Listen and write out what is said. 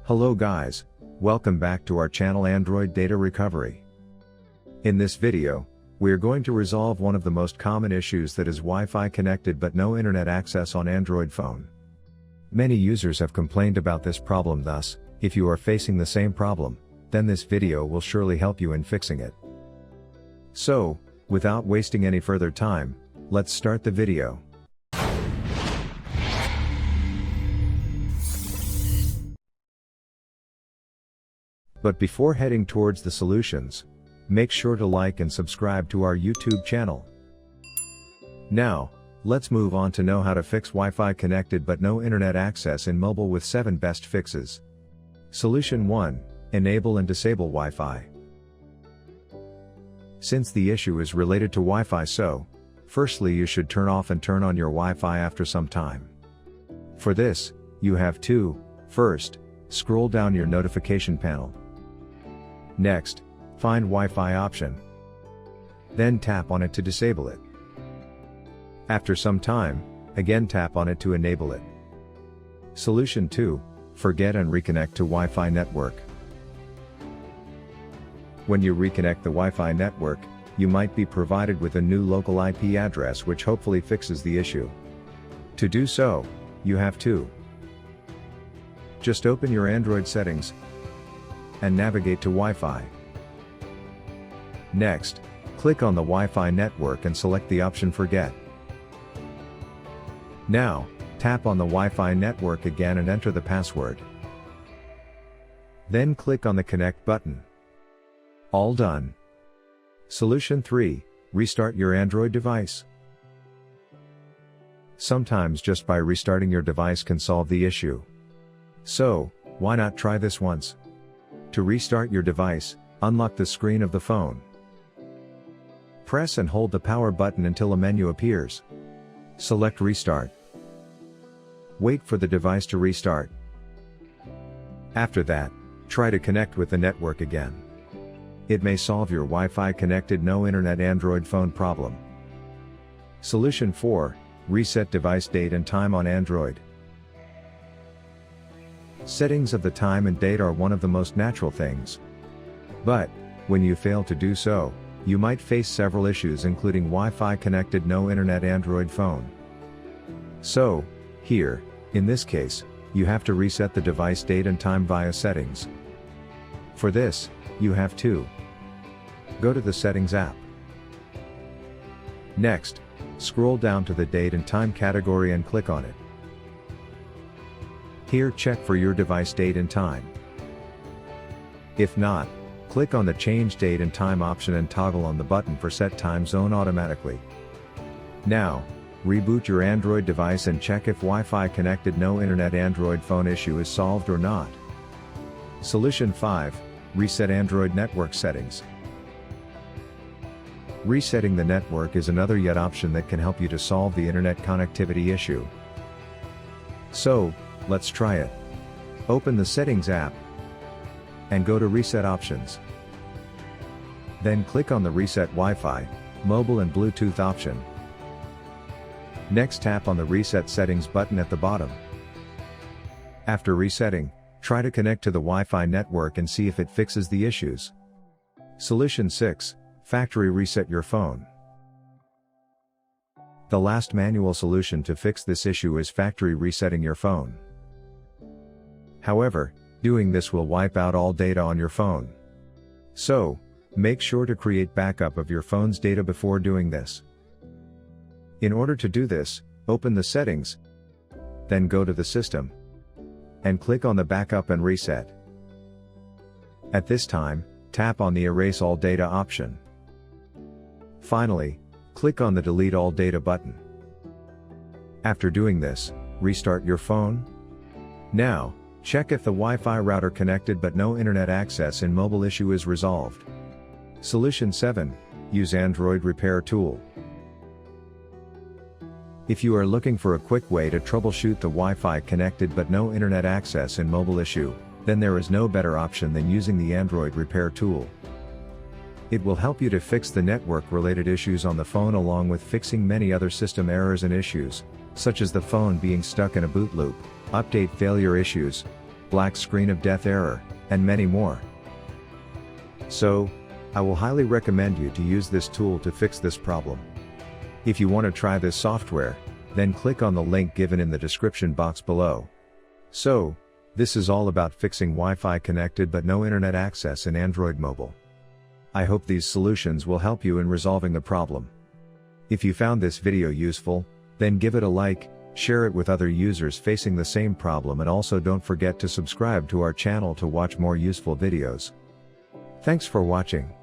Hello guys, welcome back to our channel Android Data Recovery. In this video, we are going to resolve one of the most common issues, that is Wi-Fi connected but no internet access on Android phone. Many users have complained about this problem, thus, if you are facing the same problem, then this video will surely help you in fixing it. So, without wasting any further time, let's start the video. But before heading towards the solutions, make sure to like and subscribe to our YouTube channel. Now, let's move on to know how to fix Wi-Fi connected but no internet access in mobile with 7 best fixes. Solution 1. Enable and disable Wi-Fi. Since the issue is related to Wi-Fi, so, firstly you should turn off and turn on your Wi-Fi after some time. For this, you have to, first, scroll down your notification panel. Next, find Wi-Fi option. Then tap on it to disable it. After some time, again tap on it to enable it. Solution 2. Forget and reconnect to Wi-Fi network. When you reconnect the Wi-Fi network, you might be provided with a new local IP address, which hopefully fixes the issue. To do so, you have to just open your Android settings and navigate to Wi-Fi. Next, click on the Wi-Fi network and select the option Forget. Now, tap on the Wi-Fi network again and enter the password. Then click on the Connect button. All done. Solution 3. Restart your Android device. Sometimes just by restarting your device can solve the issue. So, why not try this once? To restart your device, unlock the screen of the phone. Press and hold the power button until a menu appears. Select Restart. Wait for the device to restart. After that, try to connect with the network again. It may solve your Wi-Fi connected no internet Android phone problem. Solution 4. Reset device date and time on Android. Settings of the time and date are one of the most natural things. But, when you fail to do so, you might face several issues, including Wi-Fi connected no internet Android phone. So, here, in this case, you have to reset the device date and time via settings. For this, you have to go to the Settings app. Next, scroll down to the Date and Time category and click on it. Here, check for your device date and time. If not, click on the Change Date and Time option and toggle on the button for Set Time Zone automatically. Now, reboot your Android device and check if Wi-Fi connected no internet Android phone issue is solved or not. Solution 5. Reset Android network settings. Resetting the network is another yet option that can help you to solve the internet connectivity issue. So, let's try it. Open the Settings app and go to Reset Options. Then click on the Reset Wi-Fi, Mobile and Bluetooth option. Next, tap on the Reset Settings button at the bottom. After resetting, try to connect to the Wi-Fi network and see if it fixes the issues. Solution 6. Factory reset your phone. The last manual solution to fix this issue is factory resetting your phone. However, doing this will wipe out all data on your phone. So, make sure to create backup of your phone's data before doing this. In order to do this, open the Settings, then go to the System, and click on the Backup and Reset. At this time, tap on the Erase All Data option. Finally, click on the Delete All Data button. After doing this, restart your phone. Now, check if the Wi-Fi router connected but no internet access in mobile issue is resolved. Solution 7. Use Android Repair Tool. If you are looking for a quick way to troubleshoot the Wi-Fi connected but no internet access in mobile issue, then there is no better option than using the Android Repair Tool. It will help you to fix the network-related issues on the phone, along with fixing many other system errors and issues, such as the phone being stuck in a boot loop, update failure issues, black screen of death error, and many more. So, I will highly recommend you to use this tool to fix this problem. If you want to try this software, then click on the link given in the description box below. So, this is all about fixing Wi-Fi connected but no internet access in Android mobile. I hope these solutions will help you in resolving the problem. If you found this video useful, then give it a like, share it with other users facing the same problem, and also don't forget to subscribe to our channel to watch more useful videos. Thanks for watching.